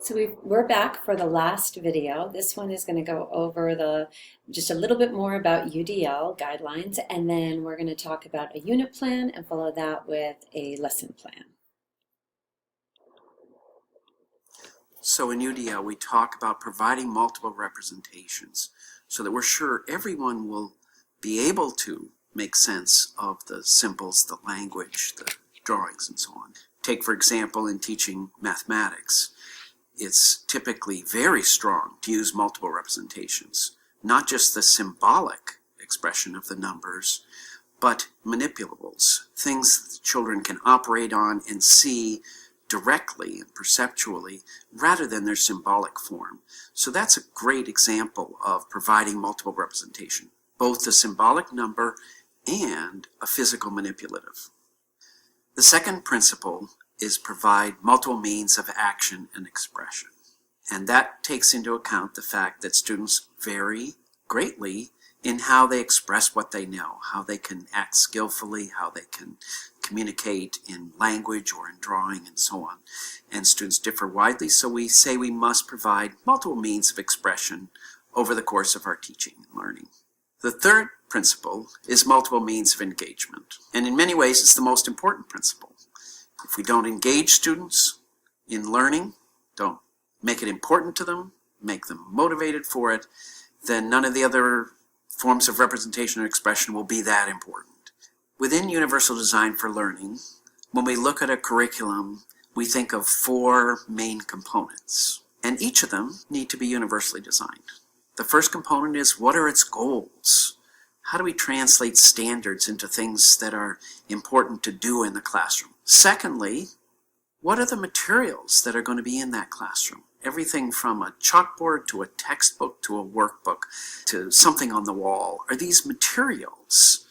So we're back for the last video. This one is going to go over just a little bit more about UDL guidelines, and then we're going to talk about a unit plan and follow that with a lesson plan. So in UDL, we talk about providing multiple representations so that we're sure everyone will be able to make sense of the symbols, the language, the drawings, and so on. Take, for example, in teaching mathematics, it's typically very strong to use multiple representations, not just the symbolic expression of the numbers, but manipulables, things that children can operate on and see directly and perceptually rather than their symbolic form. So that's a great example of providing multiple representation, both the symbolic number and a physical manipulative. The second principle is provide multiple means of action and expression. And that takes into account the fact that students vary greatly in how they express what they know, how they can act skillfully, how they can communicate in language or in drawing and so on. And students differ widely, so we say we must provide multiple means of expression over the course of our teaching and learning. The third principle is multiple means of engagement. And in many ways, it's the most important principle. If we don't engage students in learning, don't make it important to them, make them motivated for it, then none of the other forms of representation or expression will be that important. Within Universal Design for Learning, when we look at a curriculum, we think of four main components, and each of them need to be universally designed. The first component is, what are its goals? How do we translate standards into things that are important to do in the classroom? Secondly, what are the materials that are going to be in that classroom? Everything from a chalkboard to a textbook to a workbook to something on the wall. Are these materials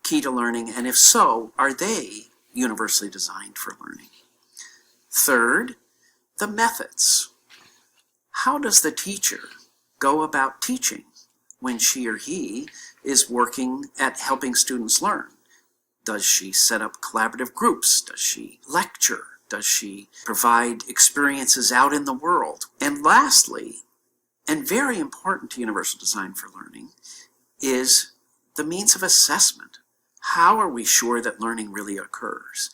key to learning? And if so, are they universally designed for learning? Third, the methods. How does the teacher go about teaching when she or he is working at helping students learn? Does she set up collaborative groups? Does she lecture? Does she provide experiences out in the world? And lastly, and very important to Universal Design for Learning, is the means of assessment. How are we sure that learning really occurs?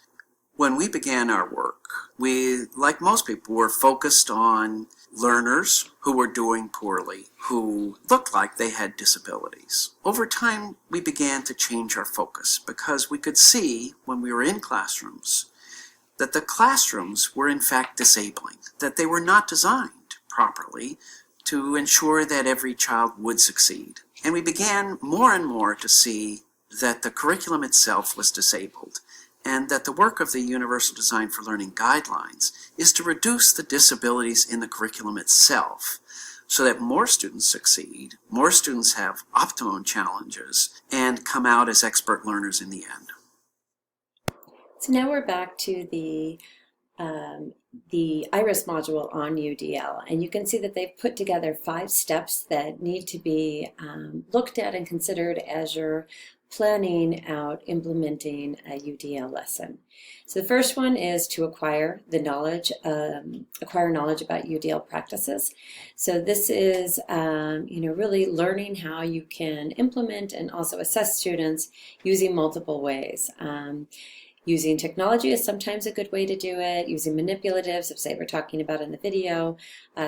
When we began our work, we, like most people, were focused on learners who were doing poorly, who looked like they had disabilities. Over time, we began to change our focus because we could see when we were in classrooms that the classrooms were in fact disabling, that they were not designed properly to ensure that every child would succeed. And we began more and more to see that the curriculum itself was disabled, and that the work of the Universal Design for Learning guidelines is to reduce the disabilities in the curriculum itself so that more students succeed, more students have optimum challenges, and come out as expert learners in the end. So now we're back to the IRIS module on UDL, and you can see that they've put together 5 steps that need to be looked at and considered as you're planning out implementing a UDL lesson. So the first one is to acquire the knowledge, acquire knowledge about UDL practices. So this is really learning how you can implement and also assess students using multiple ways. Using technology is sometimes a good way to do it, using manipulatives, say we're talking about in the video,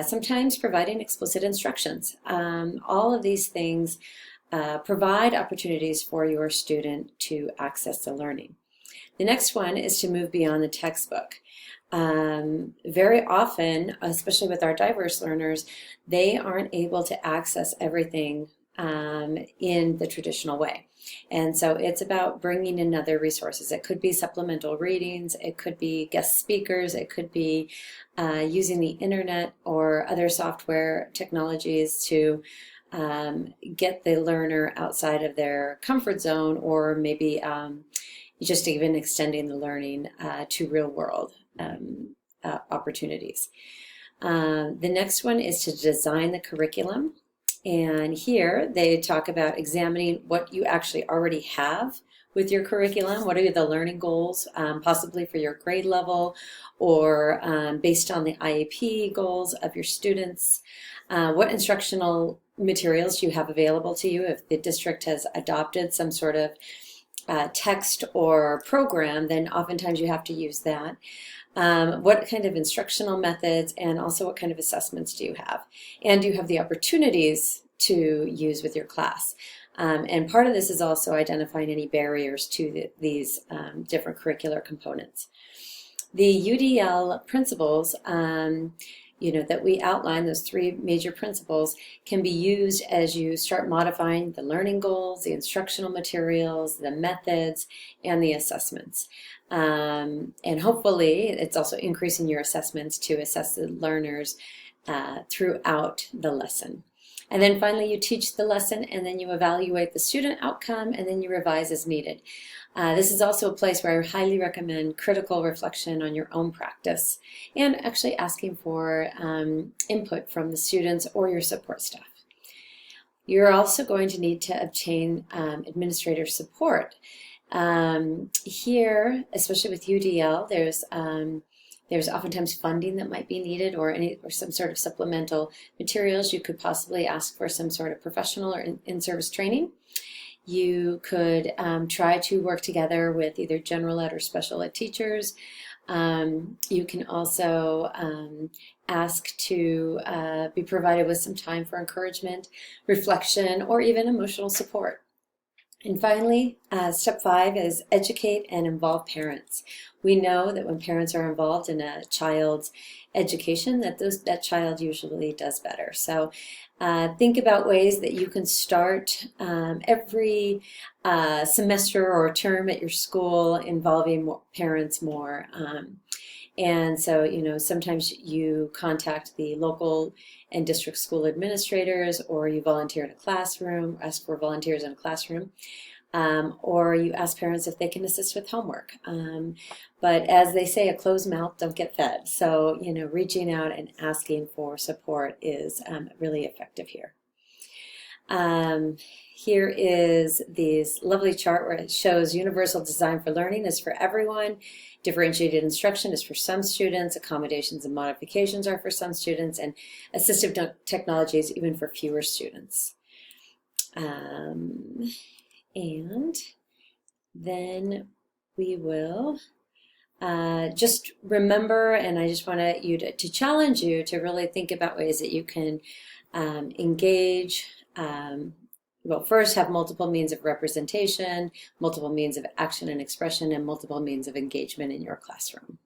sometimes providing explicit instructions. All of these things provide opportunities for your student to access the learning. The next one is to move beyond the textbook. Very often, especially with our diverse learners, they aren't able to access everything in the traditional way. And so it's about bringing in other resources. It could be supplemental readings, it could be guest speakers, it could be using the internet or other software technologies to get the learner outside of their comfort zone, or maybe just even extending the learning to real world opportunities. The next one is to design the curriculum. And here they talk about examining what you actually already have with your curriculum? What are the learning goals, possibly for your grade level or based on the IEP goals of your students? What instructional materials do you have available to you? If the district has adopted some sort of text or program, then oftentimes you have to use that. What kind of instructional methods and also what kind of assessments do you have? And do you have the opportunities to use with your class? And part of this is also identifying any barriers to these different curricular components. The UDL principles, that we outline, those three major principles, can be used as you start modifying the learning goals, the instructional materials, the methods, and the assessments. And hopefully it's also increasing your assessments to assess the learners throughout the lesson. And then finally you teach the lesson and then you evaluate the student outcome and then you revise as needed. This is also a place where I highly recommend critical reflection on your own practice and actually asking for input from the students or your support staff. You're also going to need to obtain administrator support. Here, especially with UDL, there's oftentimes funding that might be needed or some sort of supplemental materials. You could possibly ask for some sort of professional or in-service training. You could try to work together with either general ed or special ed teachers. You can also ask to be provided with some time for encouragement, reflection, or even emotional support. And finally, step 5 is educate and involve parents. We know that when parents are involved in a child's education, that child usually does better. So think about ways that you can start every semester or term at your school involving parents more. And so, sometimes you contact the local and district school administrators, or you volunteer in a classroom, ask for volunteers in a classroom, or you ask parents if they can assist with homework. But as they say, a closed mouth don't get fed. So, reaching out and asking for support is really effective here. Here is this lovely chart where it shows universal design for learning is for everyone. Differentiated instruction is for some students, accommodations and modifications are for some students, and assistive technology is even for fewer students. And then we will just remember, and I just want you to challenge you to really think about ways that you can engage. Well, first have multiple means of representation, multiple means of action and expression, and multiple means of engagement in your classroom.